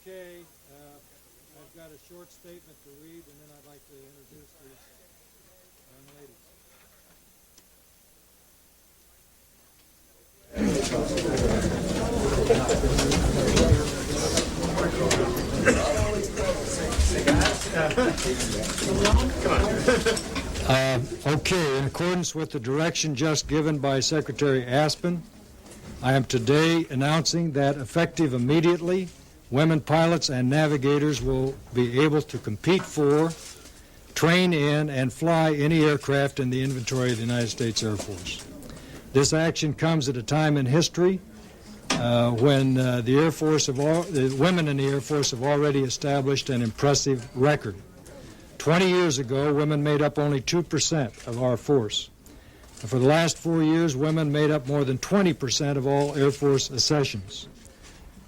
okay, I've got a short statement to read, and then I'd like to introduce these young ladies. Okay, in accordance with the direction just given by Secretary Aspen, I am today announcing that effective immediately, women pilots and navigators will be able to compete for, train in, and fly any aircraft in the inventory of the United States Air Force. This action comes at a time in history when the women in the Air Force have already established an impressive record. 20 years ago, women made up only 2% of our force. And for the last 4 years, women made up more than 20% of all Air Force accessions.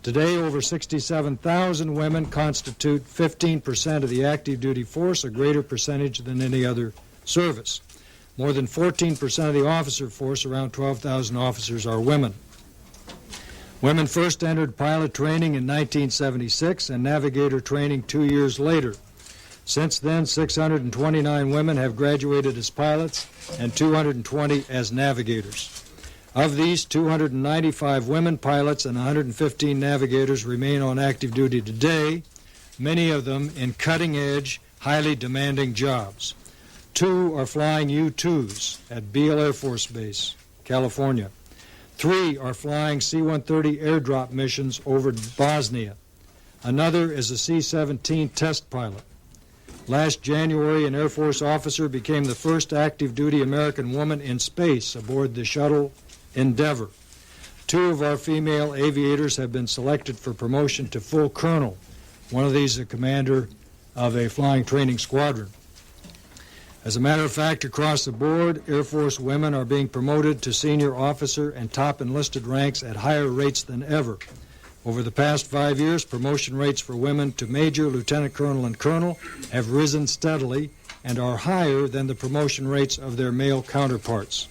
Today, over 67,000 women constitute 15% of the active duty force, a greater percentage than any other service. More than 14% of the officer force, around 12,000 officers, are women. Women first entered pilot training in 1976 and navigator training 2 years later. Since then, 629 women have graduated as pilots and 220 as navigators. Of these, 295 women pilots and 115 navigators remain on active duty today, many of them in cutting-edge, highly demanding jobs. 2 are flying U-2s at Beale Air Force Base, California. 3 are flying C-130 airdrop missions over Bosnia. Another is a C-17 test pilot. Last January, an Air Force officer became the first active-duty American woman in space aboard the shuttle Endeavour. 2 of our female aviators have been selected for promotion to full colonel. One of these is a commander of a flying training squadron. As a matter of fact, across the board, Air Force women are being promoted to senior officer and top enlisted ranks at higher rates than ever. Over the past 5 years, promotion rates for women to major, lieutenant colonel, and colonel have risen steadily and are higher than the promotion rates of their male counterparts.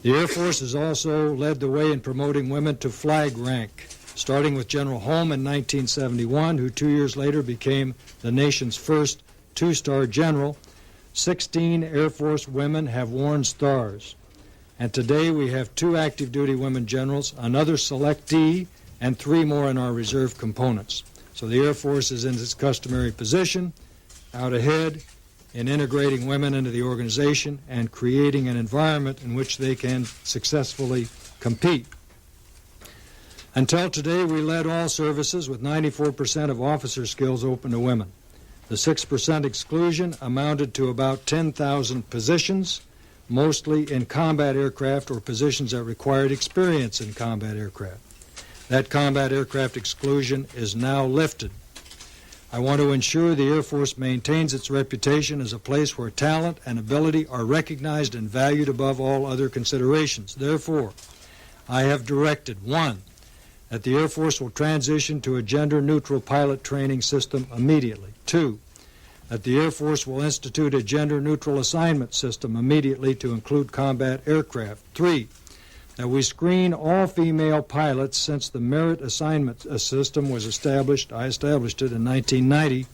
The Air Force has also led the way in promoting women to flag rank, starting with General Holm in 1971, who 2 years later became the nation's first 2-star general. 16 Air Force women have worn stars. And today we have 2 active-duty women generals, another selectee, and 3 more in our reserve components. So the Air Force is in its customary position, out ahead, in integrating women into the organization and creating an environment in which they can successfully compete. Until today, we led all services with 94% of officer skills open to women. The 6% exclusion amounted to about 10,000 positions, mostly in combat aircraft or positions that required experience in combat aircraft. That combat aircraft exclusion is now lifted. I want to ensure the Air Force maintains its reputation as a place where talent and ability are recognized and valued above all other considerations. Therefore, I have directed, 1, that the Air Force will transition to a gender-neutral pilot training system immediately. 2, that the Air Force will institute a gender-neutral assignment system immediately to include combat aircraft. 3, that we screen all female pilots since the merit assignment system was established. I established it in 1990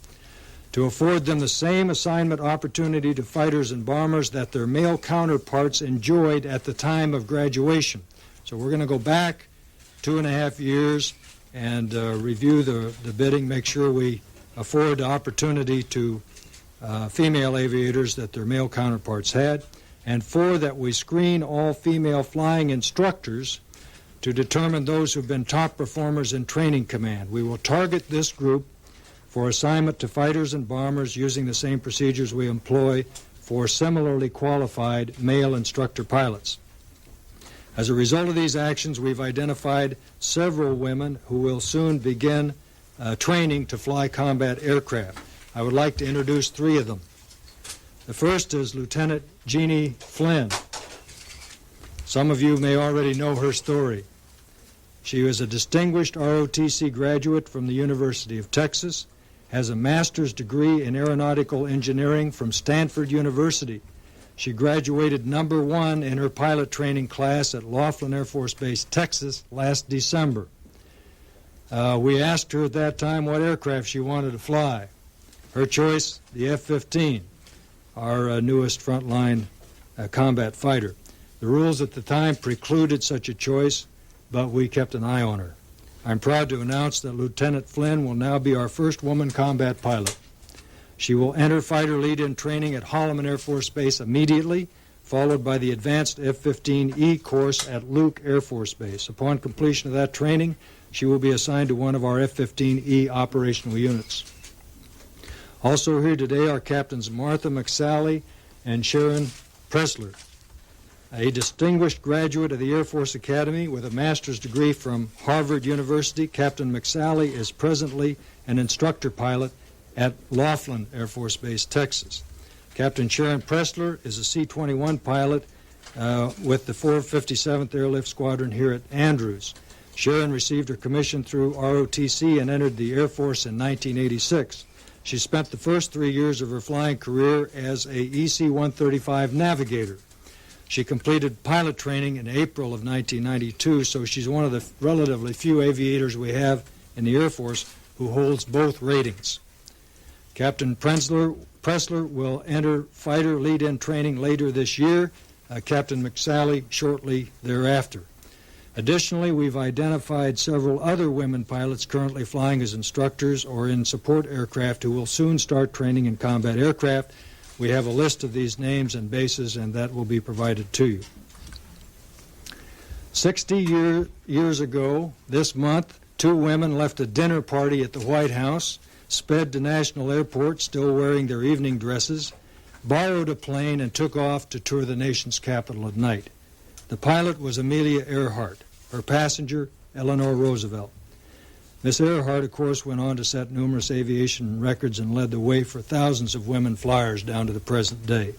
to afford them the same assignment opportunity to fighters and bombers that their male counterparts enjoyed at the time of graduation. So we're going to go back 2.5 years and review the bidding, make sure we afford the opportunity to female aviators that their male counterparts had. And 4, that we screen all female flying instructors to determine those who've been top performers in training command. We will target this group for assignment to fighters and bombers using the same procedures we employ for similarly qualified male instructor pilots. As a result of these actions, we've identified several women who will soon begin training to fly combat aircraft. I would like to introduce 3 of them. The first is Lieutenant Jeannie Flynn. Some of you may already know her story. She was a distinguished ROTC graduate from the University of Texas, has a master's degree in aeronautical engineering from Stanford University. She graduated number 1 in her pilot training class at Laughlin Air Force Base, Texas, last December. We asked her at that time what aircraft she wanted to fly. Her choice, the F-15, our newest frontline combat fighter. The rules at the time precluded such a choice, but we kept an eye on her. I'm proud to announce that Lieutenant Flynn will now be our first woman combat pilot. She will enter fighter lead-in training at Holloman Air Force Base immediately, followed by the advanced F-15E course at Luke Air Force Base. Upon completion of that training, she will be assigned to one of our F-15E operational units. Also here today are Captains Martha McSally and Sharon Preszler. A distinguished graduate of the Air Force Academy with a master's degree from Harvard University, Captain McSally is presently an instructor pilot at Laughlin Air Force Base, Texas. Captain Sharon Preszler is a C-21 pilot with the 457th Airlift Squadron here at Andrews. Sharon received her commission through ROTC and entered the Air Force in 1986. She spent the first 3 years of her flying career as a EC-135 navigator. She completed pilot training in April of 1992, so she's one of the relatively few aviators we have in the Air Force who holds both ratings. Captain Preszler will enter fighter lead-in training later this year, Captain McSally shortly thereafter. Additionally, we've identified several other women pilots currently flying as instructors or in support aircraft who will soon start training in combat aircraft. We have a list of these names and bases, and that will be provided to you. 60 years ago, this month, 2 women left a dinner party at the White House, sped to National Airport, still wearing their evening dresses, borrowed a plane, and took off to tour the nation's capital at night. The pilot was Amelia Earhart, her passenger, Eleanor Roosevelt. Miss Earhart, of course, went on to set numerous aviation records and led the way for thousands of women flyers down to the present day.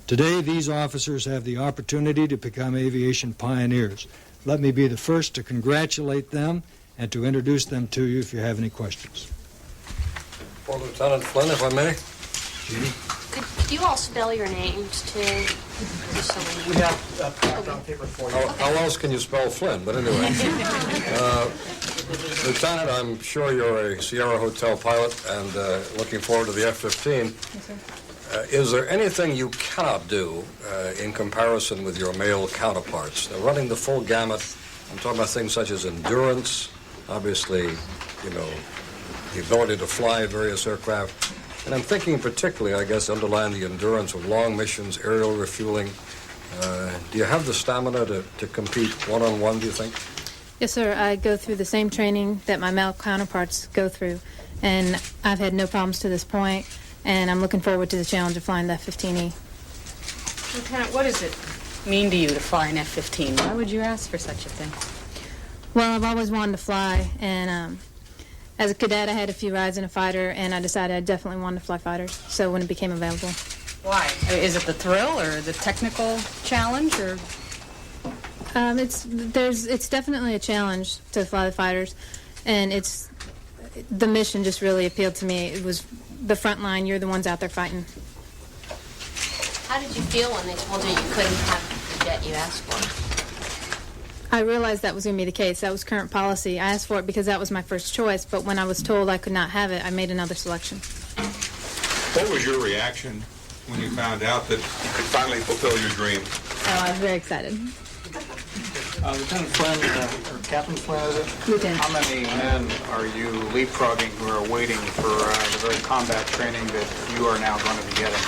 Today, these officers have the opportunity to become aviation pioneers. Let me be the first to congratulate them and to introduce them to you if you have any questions. For Lieutenant Flynn, if I may. Jeannie? Could you all spell your names, too? We have background paper for you. How else can you spell Flynn? But anyway. Lieutenant, I'm sure you're a Sierra Hotel pilot and looking forward to the F-15. Yes, sir. Is there anything you cannot do in comparison with your male counterparts? Now, running the full gamut, I'm talking about things such as endurance, obviously, you know, the ability to fly various aircraft. And I'm thinking particularly, I guess, underlying the endurance of long missions, aerial refueling. Do you have the stamina to compete one-on-one, do you think? Yes, sir. I go through the same training that my male counterparts go through, and I've had no problems to this point, and I'm looking forward to the challenge of flying the F-15E. Lieutenant, what does it mean to you to fly an F-15? Why would you ask for such a thing? Well, I've always wanted to fly, and as a cadet, I had a few rides in a fighter, and I decided I definitely wanted to fly fighters, so when it became available. Why? Is it the thrill or the technical challenge, or...? It's definitely a challenge to fly the fighters, and the mission just really appealed to me. It was the front line. You're the ones out there fighting. How did you feel when they told you you couldn't have the jet you asked for? I realized that was going to be the case. That was current policy. I asked for it because that was my first choice, but when I was told I could not have it, I made another selection. What was your reaction when you found out that you could finally fulfill your dream? Oh, I was very excited. Lieutenant Flynn, or Captain Flynn, is it? Lieutenant. How many men are you leapfrogging who are waiting for the very combat training that you are now going to be getting?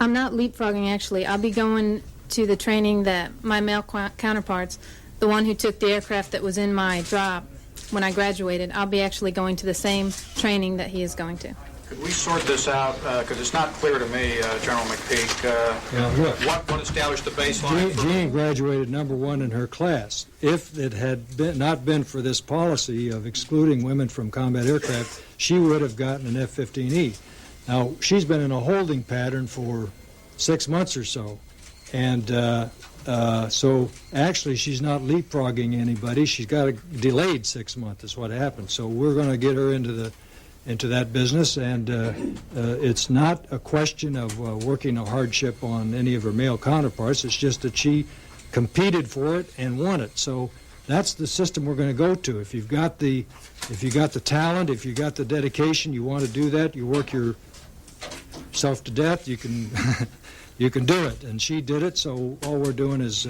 I'm not leapfrogging, actually. I'll be going to the training that my male counterparts, the one who took the aircraft that was in my drop when I graduated, I'll be actually going to the same training that he is going to. Could we sort this out? Because it's not clear to me, General McPeak, what established the baseline? Jeannie graduated #1 in her class. If it had not been for this policy of excluding women from combat aircraft, she would have gotten an F-15E. Now, she's been in a holding pattern for 6 months or so, and so actually she's not leapfrogging anybody. She's got a delayed 6 months is what happened. So we're going to get her into that business, and it's not a question of working a hardship on any of her male counterparts. It's just that she competed for it and won it. So That's the system we're going to go to. If you've got the talent, if you've got the dedication, you want to do that, you work yourself to death, you can you can do it. And she did it, so all we're doing is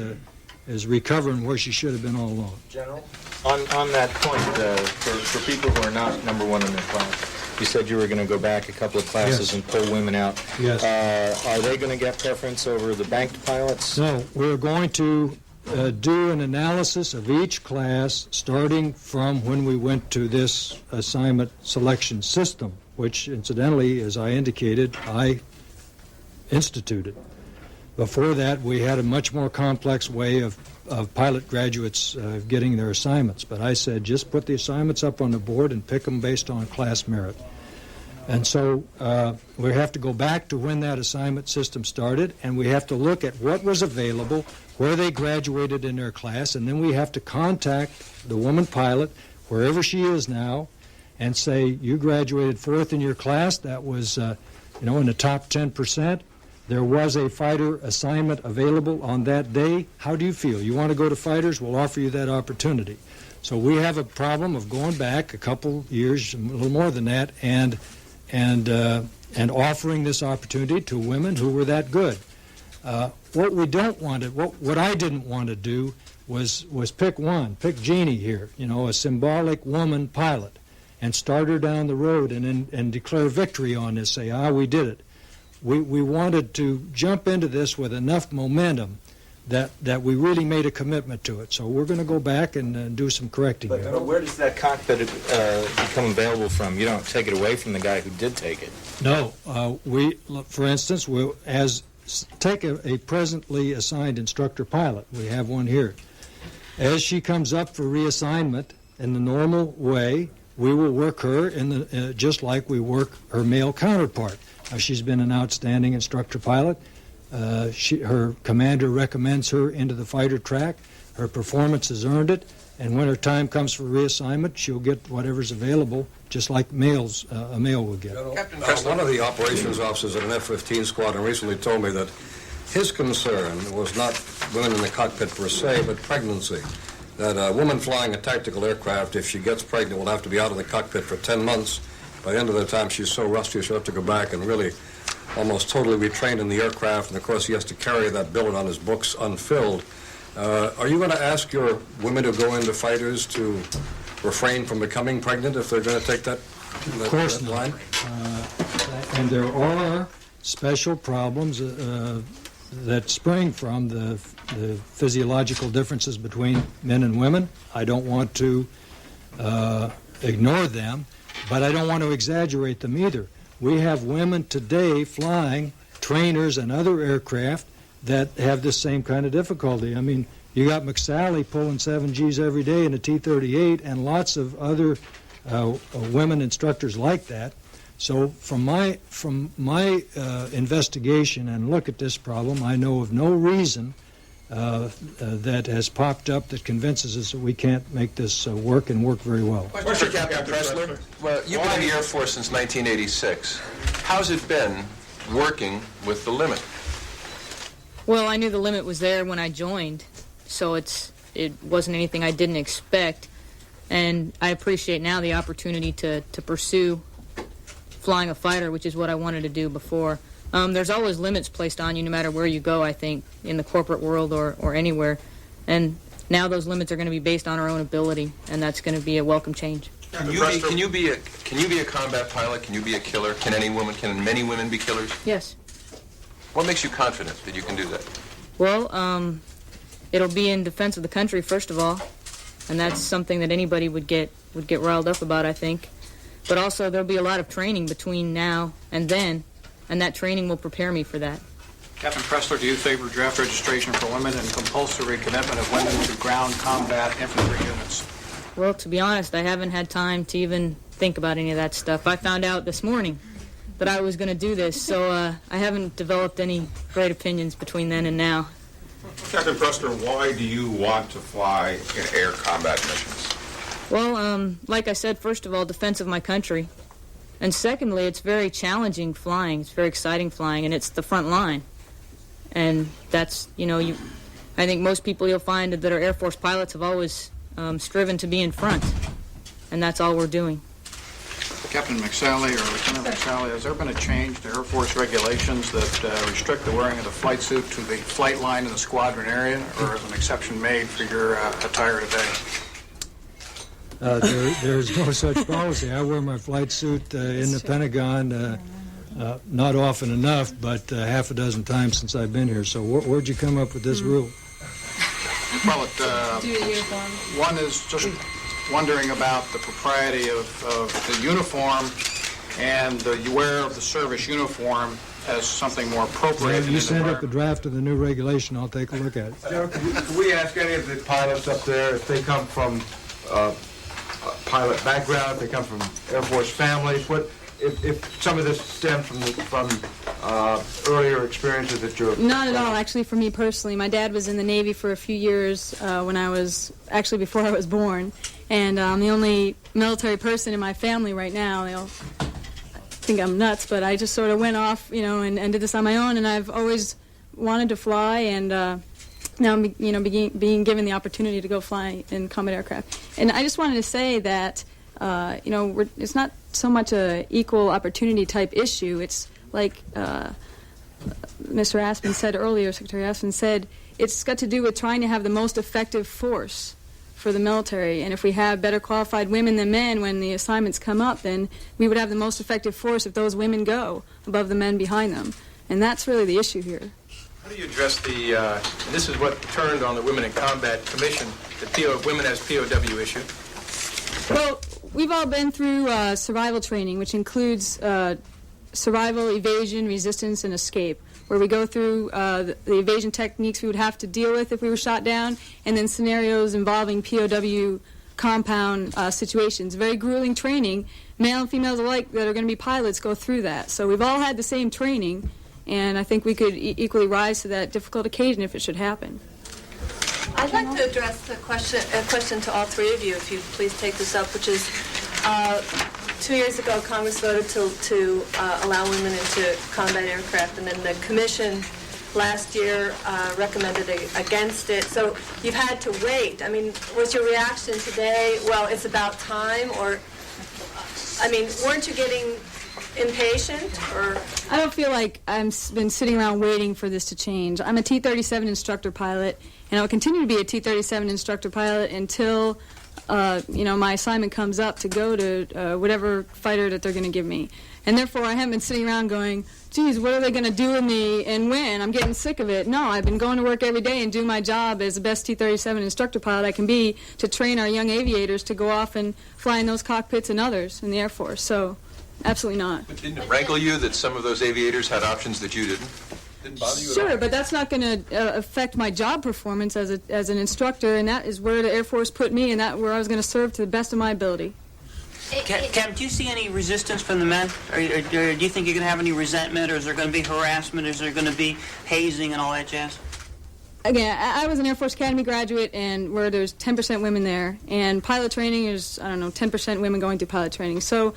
recovering where she should have been all along. General, on that point, for people who are not number one in their class, you said you were going to go back a couple of classes Yes. and pull women out. Yes. Are they going to get preference over the banked pilots? No, we're going to do an analysis of each class starting from when we went to this assignment selection system, which incidentally, as I indicated, I instituted. Before that, we had a much more complex way of pilot graduates getting their assignments. But I said, just put the assignments up on the board and pick them based on class merit. And so we have to go back to when that assignment system started, and we have to look at what was available, where they graduated in their class, and then we have to contact the woman pilot, wherever she is now, and say, you graduated 4th in your class. That was, in the top 10%. There was a fighter assignment available on that day. How do you feel? You want to go to fighters? We'll offer you that opportunity. So we have a problem of going back a couple years, a little more than that, and offering this opportunity to women who were that good. What we don't want to, what I didn't want to do was pick Jeannie here, a symbolic woman pilot, and start her down the road and declare victory on this, say, we did it. We wanted to jump into this with enough momentum that we really made a commitment to it. So we're going to go back and do some correcting here. But where does that cockpit become available from? You don't take it away from the guy who did take it. No. For instance, take a presently assigned instructor pilot. We have one here. As she comes up for reassignment in the normal way, we will work her just like we work her male counterpart. She's been an outstanding instructor pilot. Her commander recommends her into the fighter track. Her performance has earned it, and when her time comes for reassignment, she'll get whatever's available, just like a male will get. Captain Preszler, one of the operations officers at an F-15 squadron recently told me that his concern was not women in the cockpit per se, but pregnancy. That a woman flying a tactical aircraft, if she gets pregnant, will have to be out of the cockpit for 10 months. By the end of the time, she's so rusty, she'll have to go back and really almost totally retrain in the aircraft. And, of course, he has to carry that billet on his books unfilled. Are you going to ask your women who go into fighters to refrain from becoming pregnant if they're going to take that line? And there are special problems that spring from the physiological differences between men and women. I don't want to ignore them, but I don't want to exaggerate them either. We have women today flying trainers and other aircraft that have this same kind of difficulty. I mean, you got McSally pulling 7Gs every day in a T-38 and lots of other women instructors like that. So from my investigation and look at this problem, I know of no reason that has popped up that convinces us that we can't make this work and work very well. Question, Captain Preszler. Well, you've been in the Air Force since 1986. How's it been working with the limit? Well, I knew the limit was there when I joined, so it wasn't anything I didn't expect, and I appreciate now the opportunity to pursue flying a fighter, which is what I wanted to do before. There's always limits placed on you no matter where you go, I think, in the corporate world or anywhere. And now those limits are going to be based on our own ability, and that's going to be a welcome change. Can you be a combat pilot? Can you be a killer? Can many women be killers? Yes. What makes you confident that you can do that? Well, it'll be in defense of the country, first of all, and that's something that anybody would get riled up about, I think. But also there'll be a lot of training between now and then, and that training will prepare me for that. Captain Preszler, do you favor draft registration for women and compulsory commitment of women to ground combat infantry units? Well, to be honest, I haven't had time to even think about any of that stuff. I found out this morning that I was going to do this, so I haven't developed any great opinions between then and now. Captain Preszler, why do you want to fly in air combat missions? Well, like I said, first of all, defense of my country. And secondly, it's very challenging flying. It's very exciting flying, and it's the front line. And that's, I think most people you'll find that are Air Force pilots have always striven to be in front, and that's all we're doing. Captain McSally or Lieutenant McSally, has there been a change to Air Force regulations that restrict the wearing of the flight suit to the flight line in the squadron area, or is an exception made for your attire today? There's no such policy. I wear my flight suit in the Pentagon, not often enough, but half a dozen times since I've been here. So where'd you come up with this rule? Well, one is just wondering about the propriety of the uniform and the wear of the service uniform as something more appropriate. Well, you send up the draft of the new regulation, I'll take a look at it. Can we ask any of the pilots up there if they come from pilot background, if they come from Air Force families, if some of this stems from earlier experiences that you're... Not at all, actually, for me personally. My dad was in the Navy for a few years before I was born, and I'm the only military person in my family right now. They'll think I'm nuts, but I just sort of went off, and did this on my own, and I've always wanted to fly, and now I'm, being given the opportunity to go fly in combat aircraft. And I just wanted to say that, it's not so much a equal opportunity type issue. It's like Mr. Aspen said earlier, Secretary Aspen said, it's got to do with trying to have the most effective force for the military. And if we have better qualified women than men when the assignments come up, then we would have the most effective force if those women go above the men behind them. And that's really the issue here. How do you address and this is what turned on the Women in Combat Commission, the Women as POW issue? Well, we've all been through survival training, which includes survival, evasion, resistance, and escape, where we go through the evasion techniques we would have to deal with if we were shot down, and then scenarios involving POW compound situations. Very grueling training. Male and females alike that are going to be pilots go through that. So we've all had the same training, and I think we could equally rise to that difficult occasion if it should happen. I'd like to address a question to all three of you, if you please take this up, which is 2 years ago Congress voted to allow women into combat aircraft, and then the Commission last year recommended against it. So you've had to wait. I mean, was your reaction today, well, it's about time, or, I mean, weren't you getting impatient, or? I don't feel like I've been sitting around waiting for this to change. I'm a T-37 instructor pilot, and I'll continue to be a T-37 instructor pilot until, my assignment comes up to go to whatever fighter that they're going to give me. And therefore, I haven't been sitting around going, geez, what are they going to do with me and when? I'm getting sick of it. No, I've been going to work every day and doing my job as the best T-37 instructor pilot I can be to train our young aviators to go off and fly in those cockpits and others in the Air Force. So, absolutely not. But didn't it rankle you that some of those aviators had options that you didn't? Didn't bother you at all? Sure, but that's not going to affect my job performance as an instructor, and that is where the Air Force put me, and that where I was going to serve to the best of my ability. Cam, do you see any resistance from the men? Or do you think you're going to have any resentment, or is there going to be harassment? Is there going to be hazing and all that jazz? Again, I was an Air Force Academy graduate, and where there's 10% women there, and pilot training is, 10% women going through pilot training. So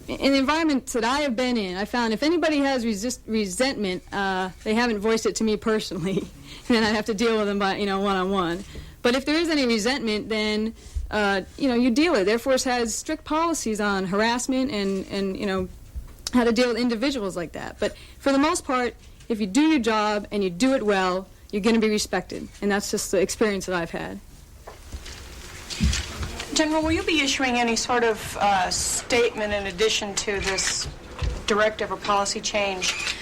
in the environments that I have been in, I found if anybody has resentment, they haven't voiced it to me personally, and then I have to deal with them by, one-on-one. But if there is any resentment, then you deal with it. Air Force has strict policies on harassment and how to deal with individuals like that. But for the most part, if you do your job and you do it well, you're going to be respected. And that's just the experience that I've had. General, will you be issuing any sort of statement in addition to this directive or policy change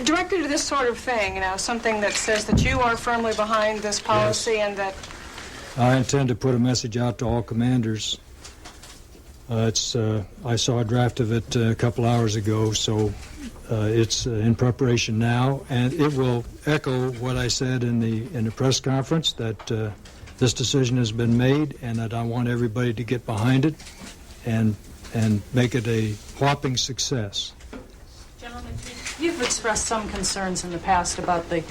directed to this sort of thing, something that says that you are firmly behind this policy? Yes. And that I intend to put a message out to all commanders. I saw a draft of it a couple hours ago, so it's in preparation now, and it will echo what I said in the press conference, that this decision has been made, and that I want everybody to get behind it and make it a whopping success. Gentlemen, you've expressed some concerns in the past about the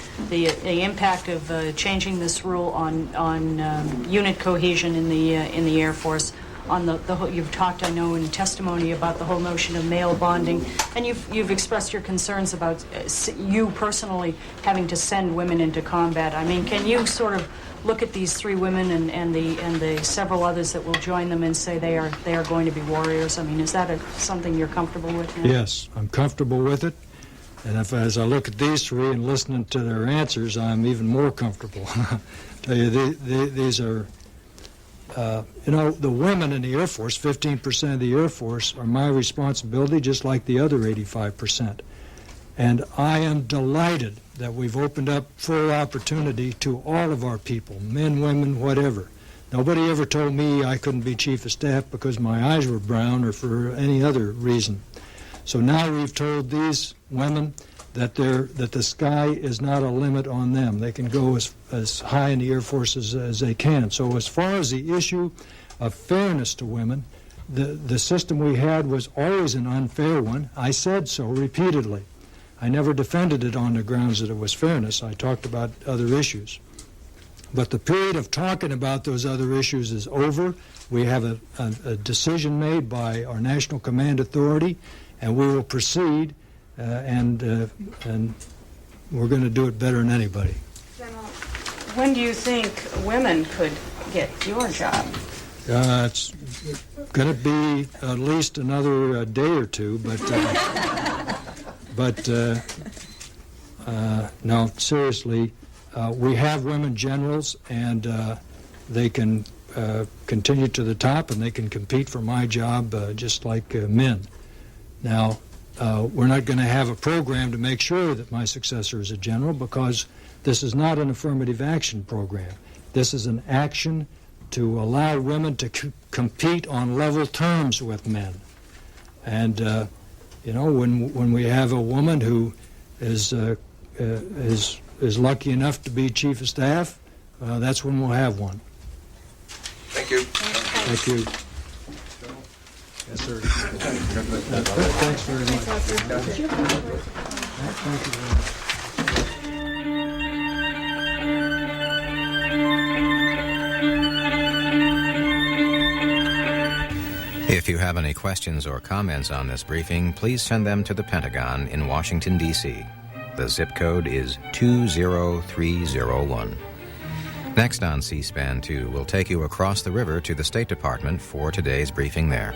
impact of changing this rule on unit cohesion in the Air Force. On the whole, you've talked, I know, in testimony about the whole notion of male bonding, and you've expressed your concerns about you personally having to send women into combat. I mean, can you sort of look at these 3 women and the several others that will join them and say they are going to be warriors? I mean, is that something you're comfortable with now? Yes, I'm comfortable with it. And as I look at these 3 and listening to their answers, I'm even more comfortable. Tell you, these are, the women in the Air Force, 15% of the Air Force, are my responsibility, just like the other 85%. And I am delighted that we've opened up full opportunity to all of our people, men, women, whatever. Nobody ever told me I couldn't be Chief of Staff because my eyes were brown or for any other reason. So now we've told these women that the sky is not a limit on them. They can go as high in the Air Force as they can. So as far as the issue of fairness to women, the system we had was always an unfair one. I said so repeatedly. I never defended it on the grounds that it was fairness. I talked about other issues. But the period of talking about those other issues is over. We have a decision made by our National Command Authority, and we will proceed, and we're going to do it better than anybody. General, when do you think women could get your job? It's going to be at least another day or two, but no, seriously, we have women generals, and they can continue to the top, and they can compete for my job just like men. Now, we're not going to have a program to make sure that my successor is a general, because this is not an affirmative action program. This is an action to allow women to compete on level terms with men. And when we have a woman who is lucky enough to be Chief of Staff, that's when we'll have one. Thank you. Thank you. Yes, sir. Thanks very much. Thank you very much. If you have any questions or comments on this briefing, please send them to the Pentagon in Washington, D.C. The zip code is 20301. Next on C-SPAN 2, we'll take you across the river to the State Department for today's briefing there.